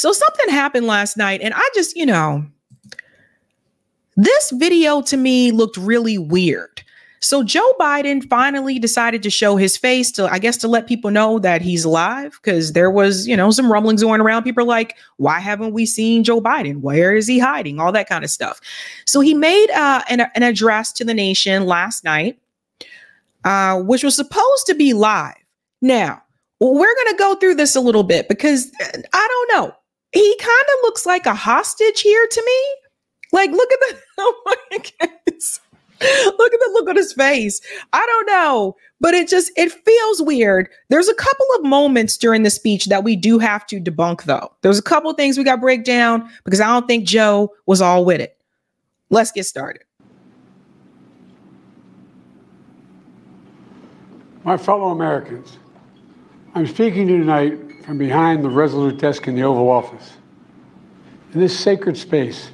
So something happened last night, and I just, this video to me looked really weird. So Joe Biden finally decided to show his face to, I guess, to let people know that he's alive, because there was, some rumblings going around. People are like, why haven't we seen Joe Biden? Where is he hiding? All that kind of stuff. So he made an address to the nation last night, which was supposed to be live. Now, we're going to go through this a little bit because I don't know. He kind of looks like a hostage here to me. Like, look at the, oh my goodness. Look at the look on his face. I don't know, but it feels weird. There's a couple of moments during the speech that we do have to debunk, though. There's a couple of things we got to break down because I don't think Joe was all with it. Let's get started. My fellow Americans, I'm speaking to you tonight from behind the resolute desk in the Oval Office. In this sacred space,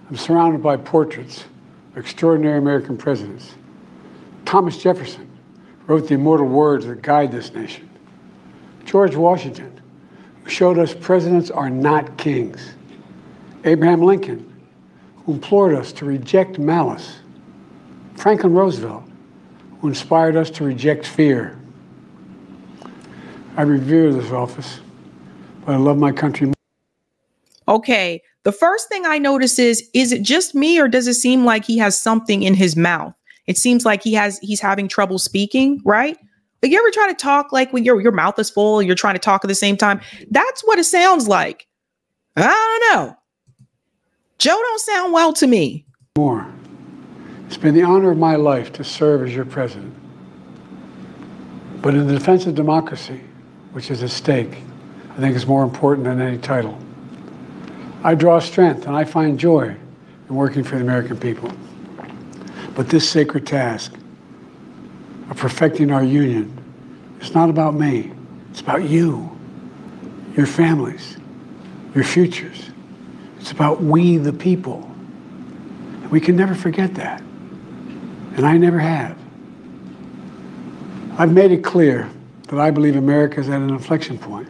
I'm surrounded by portraits of extraordinary American presidents. Thomas Jefferson wrote the immortal words that guide this nation. George Washington, who showed us presidents are not kings. Abraham Lincoln, who implored us to reject malice. Franklin Roosevelt, who inspired us to reject fear. I revere this office, but I love my country more. Okay, the first thing I notice is it just me, or does it seem like he has something in his mouth? It seems like he's having trouble speaking, right? Like, you ever try to talk like when your mouth is full and you're trying to talk at the same time? That's what it sounds like. I don't know. Joe don't sound well to me. More. It's been the honor of my life to serve as your president. But in the defense of democracy, which is at stake, I think is more important than any title. I draw strength and I find joy in working for the American people. But this sacred task of perfecting our union is not about me. It's about you, your families, your futures. It's about we, the people. And we can never forget that. And I never have. I've made it clear that I believe America is at an inflection point.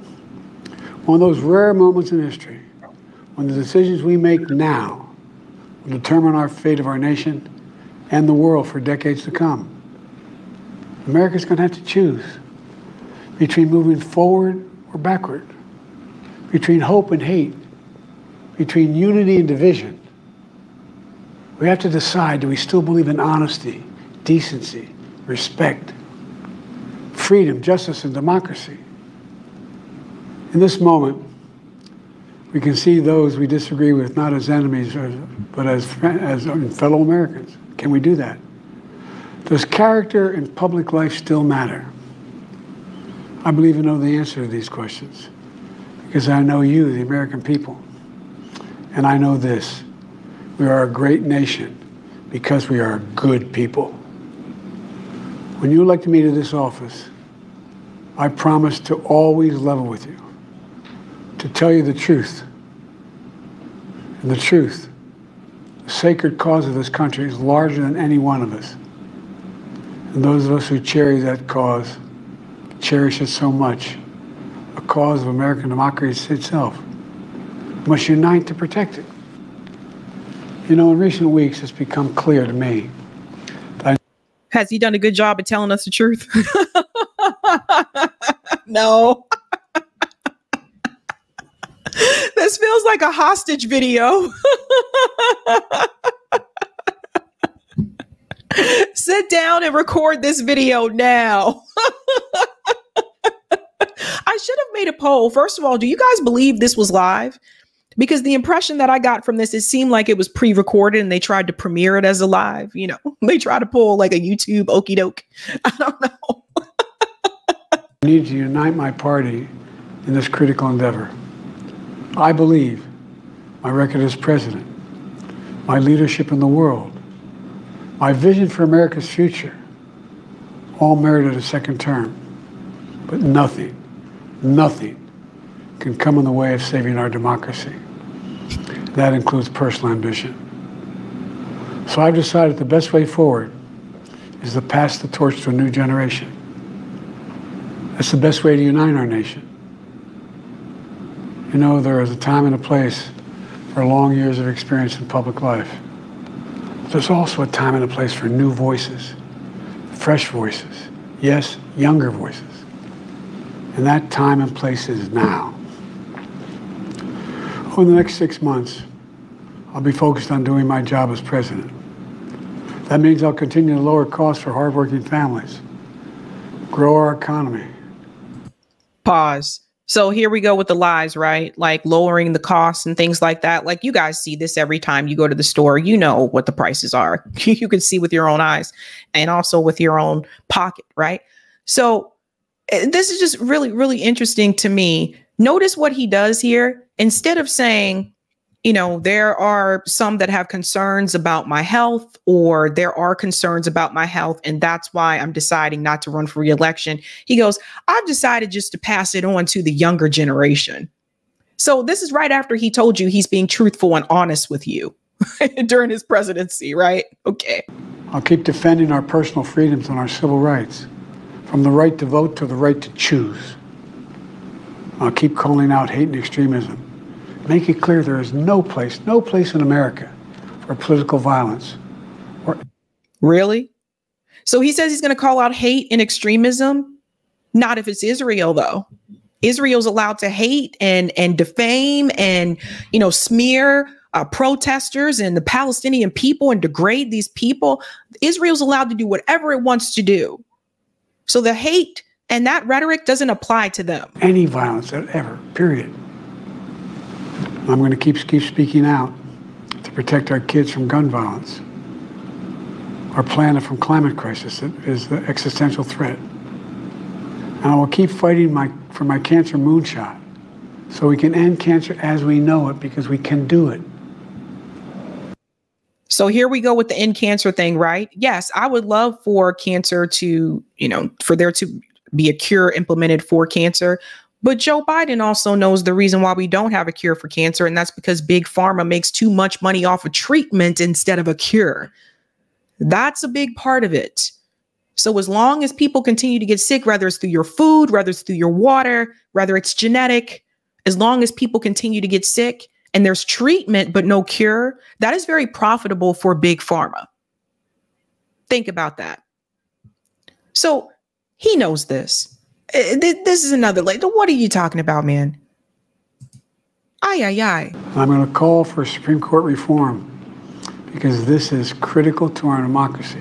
One of those rare moments in history when the decisions we make now will determine our fate of our nation and the world for decades to come. America's going to have to choose between moving forward or backward, between hope and hate, between unity and division. We have to decide, do we still believe in honesty, decency, respect, freedom, justice, and democracy? In this moment, we can see those we disagree with not as enemies, but as fellow Americans. Can we do that? Does character in public life still matter? I believe I know the answer to these questions because I know you, the American people. And I know this: we are a great nation because we are good people. When you elected me to this office, I promised to always level with you, to tell you the truth. And the truth, the sacred cause of this country, is larger than any one of us. And those of us who cherish that cause cherish it so much. A cause of American democracy itself. We must unite to protect it. You know, in recent weeks, it's become clear to me. Has he done a good job of telling us the truth? No. This feels like a hostage video. Sit down and record this video now. I should have made a poll. First of all, do you guys believe this was live? Because the impression that I got from this, it seemed like it was pre-recorded and they tried to premiere it as a live. You know, they try to pull like a YouTube okie doke. I don't know. I need to unite my party in this critical endeavor. I believe my record as president, my leadership in the world, my vision for America's future, all merited a second term. But nothing can come in the way of saving our democracy. That includes personal ambition. So I've decided the best way forward is to pass the torch to a new generation. That's the best way to unite our nation. You know, there is a time and a place for long years of experience in public life. There's also a time and a place for new voices, fresh voices, yes, younger voices. And that time and place is now. Over the next 6 months, I'll be focused on doing my job as president. That means I'll continue to lower costs for hardworking families, grow our economy. Pause. So here we go with the lies, right? Like lowering the costs and things like that. Like you guys see this every time you go to the store. You know what the prices are. You can see with your own eyes and also with your own pocket, right? So this is just really, really interesting to me. Notice what he does here. Instead of saying, you know, there are some that have concerns about my health, or there are concerns about my health, and that's why I'm deciding not to run for re-election. He goes, I've decided just to pass it on to the younger generation. So this is right after he told you he's being truthful and honest with you during his presidency, right? Okay. I'll keep defending our personal freedoms and our civil rights, from the right to vote to the right to choose. I'll keep calling out hate and extremism. Make it clear there is no place in America for political violence. Really? So he says he's going to call out hate and extremism? Not if it's Israel, though. Israel's allowed to hate and defame and, you know, smear protesters and the Palestinian people and degrade these people. Israel's allowed to do whatever it wants to do. So the hate and that rhetoric doesn't apply to them. Any violence ever, period. I'm going to keep speaking out to protect our kids from gun violence, our planet from climate crisis that is the existential threat. And I will keep fighting for my cancer moonshot so we can end cancer as we know it, because we can do it. So here we go with the end cancer thing, right? Yes, I would love for cancer to, you know, for there to be a cure implemented for cancer. But Joe Biden also knows the reason why we don't have a cure for cancer, and that's because Big Pharma makes too much money off of treatment instead of a cure. That's a big part of it. So as long as people continue to get sick, whether it's through your food, whether it's through your water, whether it's genetic, as long as people continue to get sick and there's treatment but no cure, that is very profitable for Big Pharma. Think about that. So he knows this. This is another, like, what are you talking about, man? Aye. I'm going to call for Supreme Court reform because this is critical to our democracy.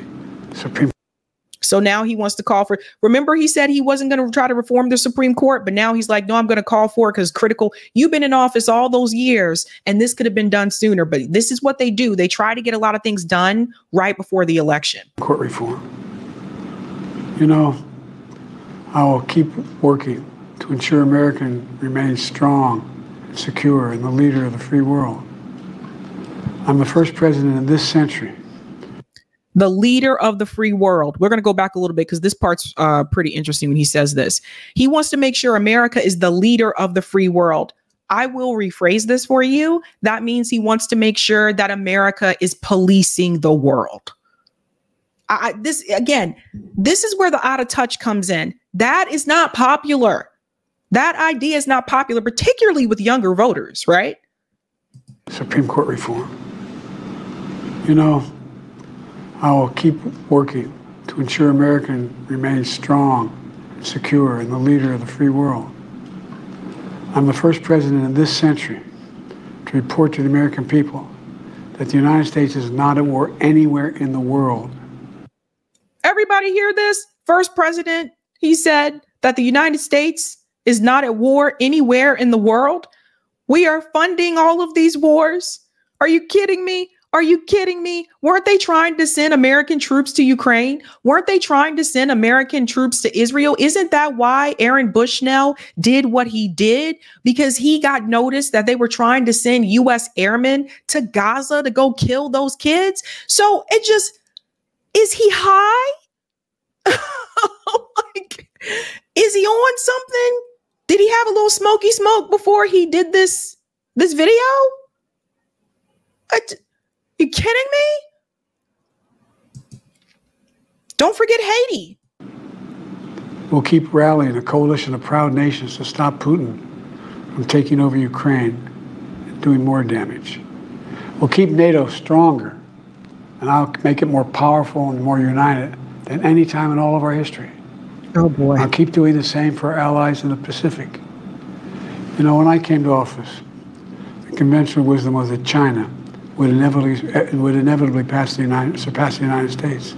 So now he wants to call for, remember he said he wasn't going to try to reform the Supreme Court, but now he's like, no, I'm going to call for it because critical. You've been in office all those years and this could have been done sooner, but this is what they do. They try to get a lot of things done right before the election. Court reform. You know, I will keep working to ensure America remains strong and secure and the leader of the free world. I'm the first president in this century. The leader of the free world. We're going to go back a little bit because this part's pretty interesting when he says this. He wants to make sure America is the leader of the free world. I will rephrase this for you. That means he wants to make sure that America is policing the world. This is where the out of touch comes in. That is not popular. That idea is not popular, particularly with younger voters, right? Supreme Court reform. You know, I will keep working to ensure America remains strong, secure, and the leader of the free world. I'm the first president in this century to report to the American people that the United States is not at war anywhere in the world. Everybody hear this? First president, he said that the United States is not at war anywhere in the world. We are funding all of these wars. Are you kidding me? Are you kidding me? Weren't they trying to send American troops to Ukraine? Weren't they trying to send American troops to Israel? Isn't that why Aaron Bushnell did what he did? Because he got noticed that they were trying to send U.S. airmen to Gaza to go kill those kids. So it just, is he high? Like, is he on something? Did he have a little smoky smoke before he did this video? You kidding me? Don't forget Haiti. We'll keep rallying a coalition of proud nations to stop Putin from from taking over Ukraine and doing more damage. We'll keep NATO stronger, and I'll make it more powerful and more united than any time in all of our history. Oh, boy. I'll keep doing the same for our allies in the Pacific. You know, when I came to office, the conventional wisdom was that China would inevitably surpass the United States.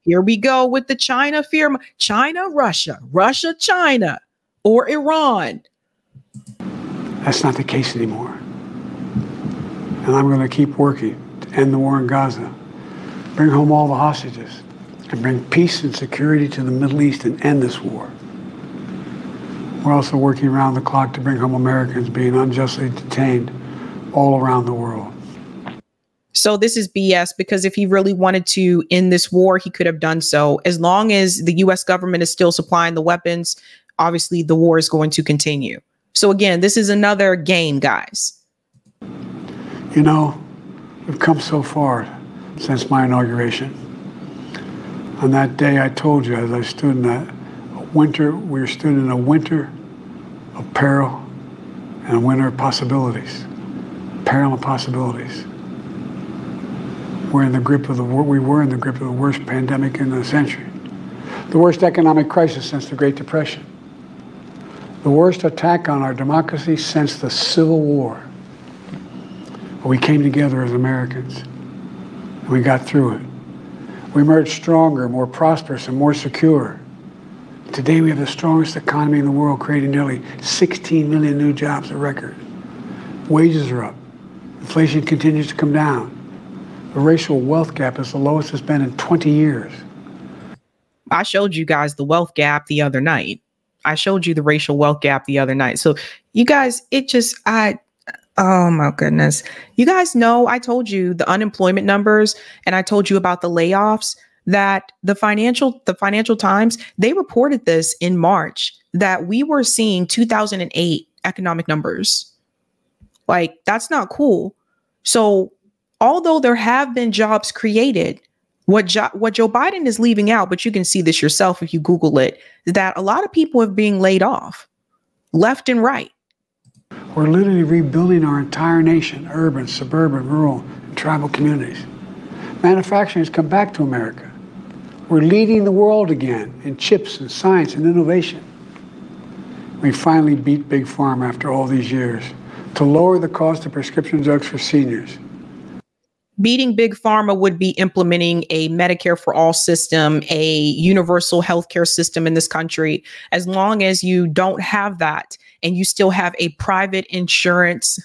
Here we go with the China fear. China, Russia, Russia, China, or Iran. That's not the case anymore. And I'm going to keep working to end the war in Gaza, bring home all the hostages, and bring peace and security to the Middle East and end this war. We're also working around the clock to bring home Americans being unjustly detained all around the world. So this is BS, because if he really wanted to end this war, he could have done so. As long as the U.S. government is still supplying the weapons, obviously the war is going to continue. So again, this is another game, guys. You know, we've come so far since my inauguration. On that day, I told you, as I stood in that winter, we stood in a winter of peril and a winter of possibilities. Peril and possibilities. We were in the grip of the worst pandemic in the century, the worst economic crisis since the Great Depression, the worst attack on our democracy since the Civil War. But we came together as Americans, and we got through it. We emerged stronger, more prosperous, and more secure. Today we have the strongest economy in the world, creating nearly 16 million new jobs, a record. Wages are up. Inflation continues to come down. The racial wealth gap is the lowest it's been in 20 years. I showed you guys the wealth gap the other night. I showed you the racial wealth gap the other night. So you guys, oh my goodness. You guys know, I told you the unemployment numbers, and I told you about the layoffs, that the Financial Times, they reported this in March, that we were seeing 2008 economic numbers. Like, that's not cool. So although there have been jobs created, what Joe Biden is leaving out, but you can see this yourself if you Google it, is that a lot of people are being laid off left and right. We're literally rebuilding our entire nation, urban, suburban, rural, and tribal communities. Manufacturing has come back to America. We're leading the world again in chips and science and innovation. We finally beat Big Pharma after all these years to lower the cost of prescription drugs for seniors. Beating Big Pharma would be implementing a Medicare for all system, a universal healthcare system in this country. As long as you don't have that and you still have a private insurance,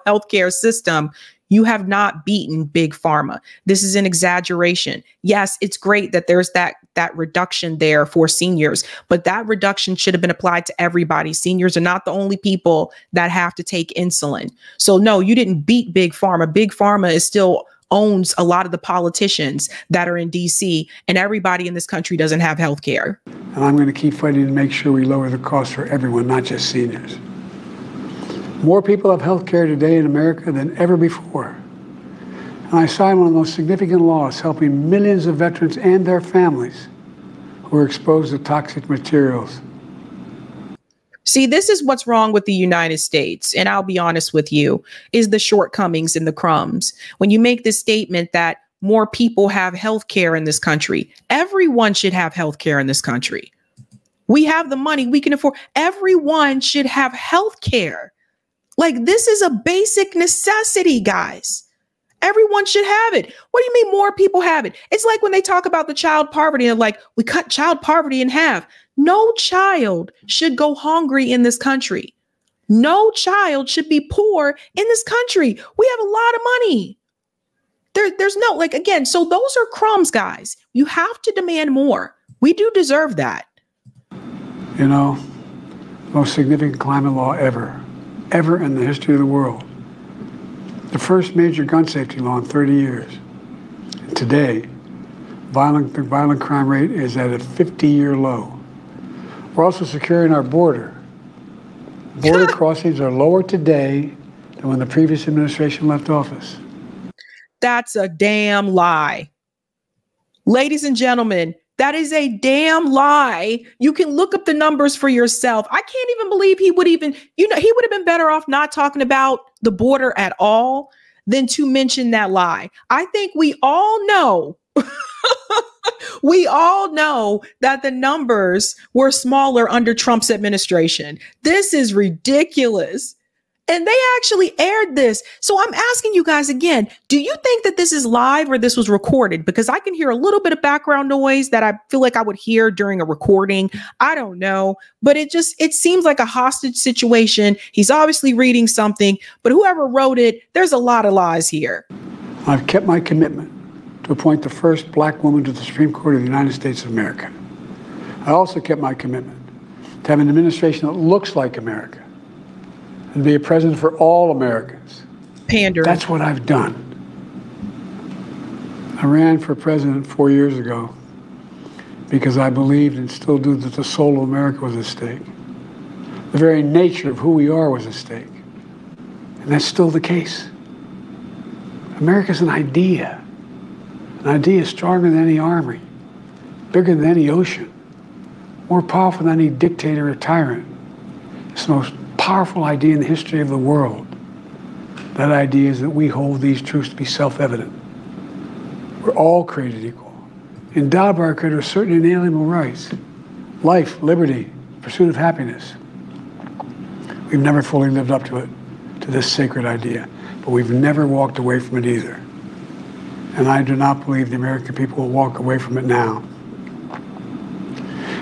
healthcare system, you have not beaten Big Pharma. This is an exaggeration. Yes, it's great that there's that reduction there for seniors, but that reduction should have been applied to everybody. Seniors are not the only people that have to take insulin. So no, you didn't beat Big Pharma. Big Pharma is still owns a lot of the politicians that are in DC, and everybody in this country doesn't have health care. And I'm going to keep fighting to make sure we lower the cost for everyone, not just seniors. More people have health care today in America than ever before. And I signed one of the most significant laws helping millions of veterans and their families who are exposed to toxic materials. See, this is what's wrong with the United States. And I'll be honest with you, is the shortcomings and the crumbs. When you make this statement that more people have health care in this country, everyone should have health care in this country. We have the money, we can afford, everyone should have health care. Like, this is a basic necessity, guys. Everyone should have it. What do you mean more people have it? It's like when they talk about the child poverty and like, we cut child poverty in half. No child should go hungry in this country. No child should be poor in this country. We have a lot of money. There's no, like, again, so those are crumbs, guys. You have to demand more. We do deserve that. You know, most significant climate law ever in the history of the world. The first major gun safety law in 30 years. And today, the violent crime rate is at a 50-year low. We're also securing our border. Border crossings are lower today than when the previous administration left office. That's a damn lie. Ladies and gentlemen, That is a damn lie. You can look up the numbers for yourself. I can't even believe he would even, he would have been better off not talking about the border at all than to mention that lie. I think we all know, we all know that the numbers were smaller under Trump's administration. This is ridiculous. And they actually aired this. So I'm asking you guys again, do you think that this is live or this was recorded? Because I can hear a little bit of background noise that I feel like I would hear during a recording. I don't know, but it seems like a hostage situation. He's obviously reading something, but whoever wrote it, there's a lot of lies here. I've kept my commitment to appoint the first black woman to the Supreme Court of the United States of America. I also kept my commitment to have an administration that looks like America, and be a president for all Americans. Pander. That's what I've done. I ran for president 4 years ago because I believed and still do that the soul of America was at stake. The very nature of who we are was at stake. And that's still the case. America's an idea. An idea stronger than any army, bigger than any ocean, more powerful than any dictator or tyrant. It's the most powerful idea in the history of the world. That idea is that we hold these truths to be self-evident. We're all created equal, endowed by our Creator with certain inalienable rights: life, liberty, pursuit of happiness. We've never fully lived up to it, to this sacred idea, but we've never walked away from it either. And I do not believe the American people will walk away from it now.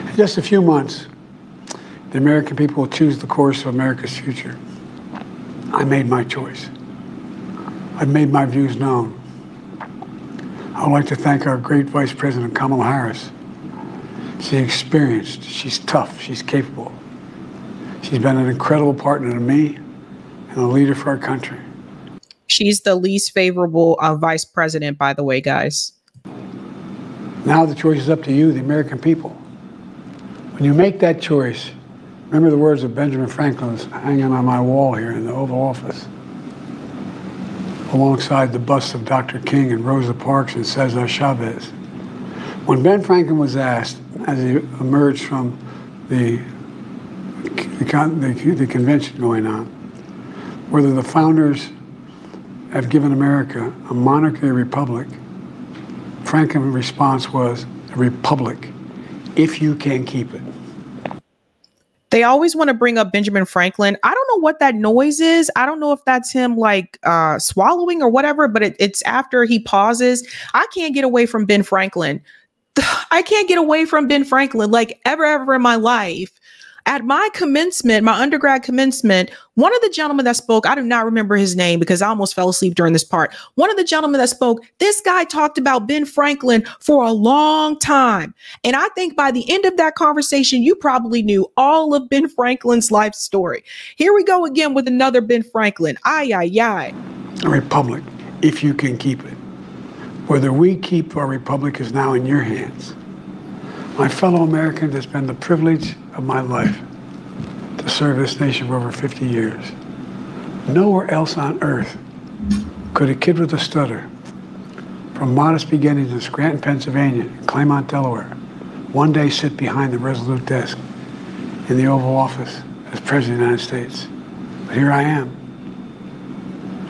In just a few months, the American people will choose the course of America's future. I made my choice. I've made my views known. I would like to thank our great Vice President Kamala Harris. She's experienced, she's tough, she's capable. She's been an incredible partner to me and a leader for our country. She's the least favorable vice president, by the way, guys. Now the choice is up to you, the American people. When you make that choice, remember the words of Benjamin Franklin hanging on my wall here in the Oval Office, alongside the busts of Dr. King and Rosa Parks and Cesar Chavez. When Ben Franklin was asked, as he emerged from the convention going on, whether the founders have given America a monarchy or republic, Franklin's response was, a republic, if you can keep it. They always want to bring up Benjamin Franklin. I don't know what that noise is. I don't know if that's him like swallowing or whatever, but it's after he pauses. I can't get away from Ben Franklin. I can't get away from Ben Franklin like ever in my life. At my commencement, my undergrad commencement, one of the gentlemen that spoke, I do not remember his name because I almost fell asleep during this part. One of the gentlemen that spoke, this guy talked about Ben Franklin for a long time. And I think by the end of that conversation, you probably knew all of Ben Franklin's life story. Here we go again with another Ben Franklin. Ay. A republic, if you can keep it. Whether we keep our republic is now in your hands. My fellow Americans, it's been the privilege of my life to serve this nation for over 50 years. Nowhere else on earth could a kid with a stutter, from modest beginnings in Scranton, Pennsylvania, and Claymont, Delaware, one day sit behind the resolute desk in the Oval Office as President of the United States. But here I am.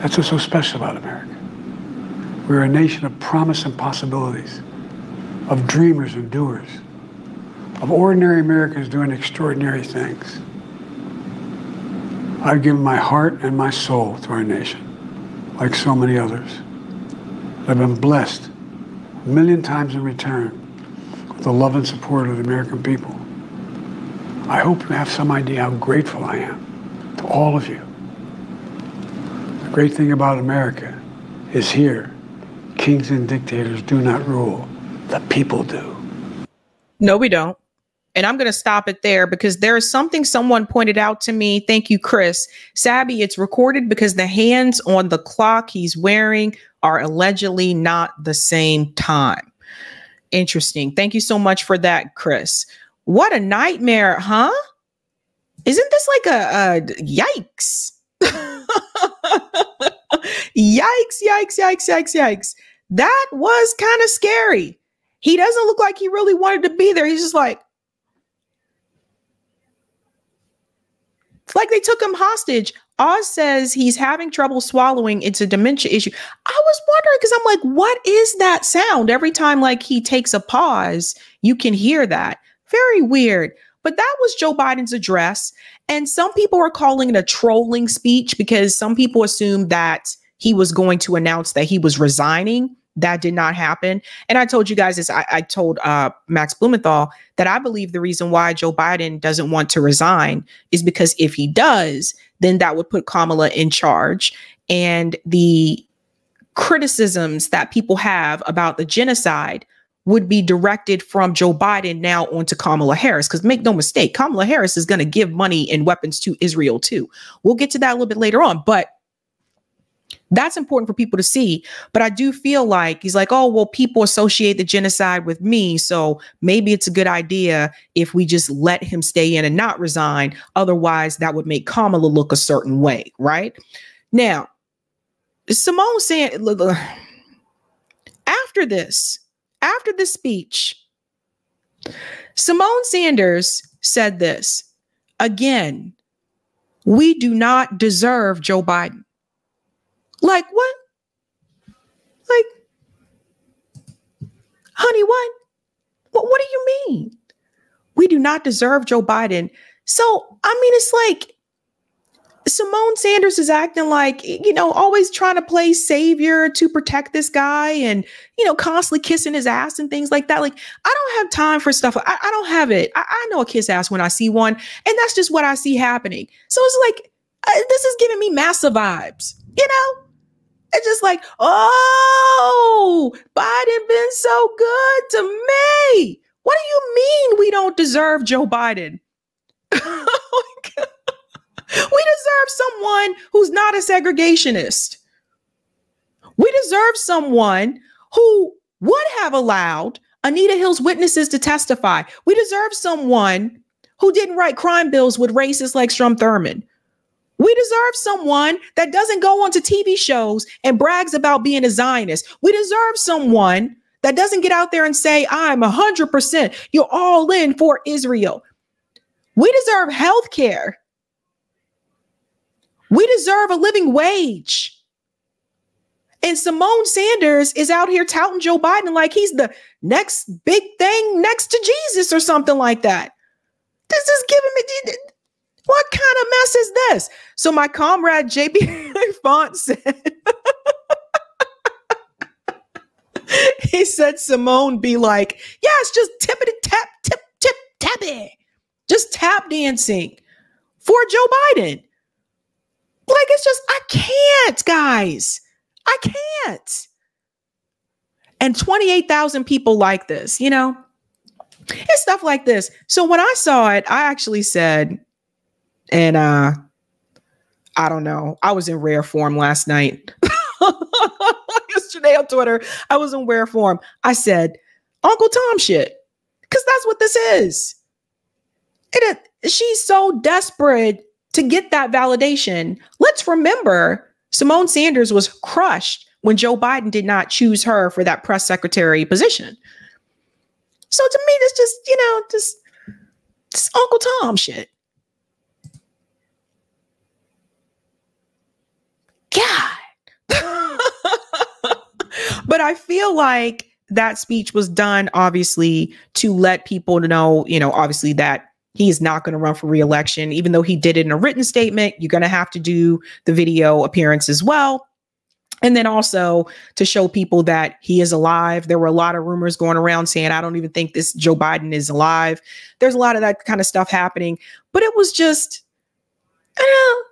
That's what's so special about America. We're a nation of promise and possibilities, of dreamers and doers, of ordinary Americans doing extraordinary things. I've given my heart and my soul to our nation, like so many others. I've been blessed a million times in return with the love and support of the American people. I hope you have some idea how grateful I am to all of you. The great thing about America is here, kings and dictators do not rule, the people do. No, we don't. And I'm going to stop it there because there is something someone pointed out to me. Thank you, Chris. Sabby, it's recorded because the hands on the clock he's wearing are allegedly not the same time. Interesting. Thank you so much for that, Chris. What a nightmare, huh? Isn't this like a yikes? Yikes. That was kind of scary. he doesn't look like he really wanted to be there. He's just like, it's like they took him hostage. Oz says he's having trouble swallowing. It's a dementia issue. I was wondering, because I'm like, what is that sound? Every time like he takes a pause, you can hear that. Very weird. But that was Joe Biden's address. And some people are calling it a trolling speech because some people assumed that he was going to announce that he was resigning. That did not happen. And I told you guys this, I told Max Blumenthal that I believe the reason why Joe Biden doesn't want to resign is because if he does, then that would put Kamala in charge. And the criticisms that people have about the genocide would be directed from Joe Biden now onto Kamala Harris. Because make no mistake, Kamala Harris is going to give money and weapons to Israel too. We'll get to that a little bit later on. But that's important for people to see. But I do feel like he's like, oh, well, people associate the genocide with me. So maybe it's a good idea if we just let him stay in and not resign. Otherwise, that would make Kamala look a certain way. Right now, Simone saying after this speech, Simone Sanders said this again. We do not deserve Joe Biden. Like what? Like, honey, what? What do you mean? We do not deserve Joe Biden. So, I mean, it's like Simone Sanders is acting like, you know, always trying to play savior to protect this guy and, you know, constantly kissing his ass and things like that. Like, I don't have time for stuff. I don't have it. I know a kiss ass when I see one, and that's just what I see happening. So it's like, this is giving me massive vibes, you know? It's just like, oh, Biden been so good to me. What do you mean we don't deserve Joe Biden? We deserve someone who's not a segregationist. We deserve someone who would have allowed Anita Hill's witnesses to testify. We deserve someone who didn't write crime bills with racists like Strom Thurmond. We deserve someone that doesn't go onto TV shows and brags about being a Zionist. We deserve someone that doesn't get out there and say, I'm 100%, you're all in for Israel. We deserve health care. We deserve a living wage. And Simone Sanders is out here touting Joe Biden like he's the next big thing next to Jesus or something like that. This is giving me... What kind of mess is this? So my comrade JB Font said, he said Simone be like, yeah, it's just tippity tap, tip, tip, tappy. Just tap dancing for Joe Biden. Like, it's just, I can't, guys. I can't. And 28,000 people like this, you know? It's stuff like this. So when I saw it, I actually said, and I don't know, I was in rare form last night. Yesterday on Twitter, I was in rare form. I said, Uncle Tom shit, because that's what this is. She's so desperate to get that validation. Let's remember, Simone Sanders was crushed when Joe Biden did not choose her for that press secretary position. So to me, that's just, you know, just Uncle Tom shit. God. But I feel like that speech was done, obviously, to let people know, you know, obviously that he is not going to run for re-election, even though he did it in a written statement. You're going to have to do the video appearance as well. And then also to show people that he is alive. There were a lot of rumors going around saying, I don't even think this Joe Biden is alive. There's a lot of that kind of stuff happening. But it was just, I don't know.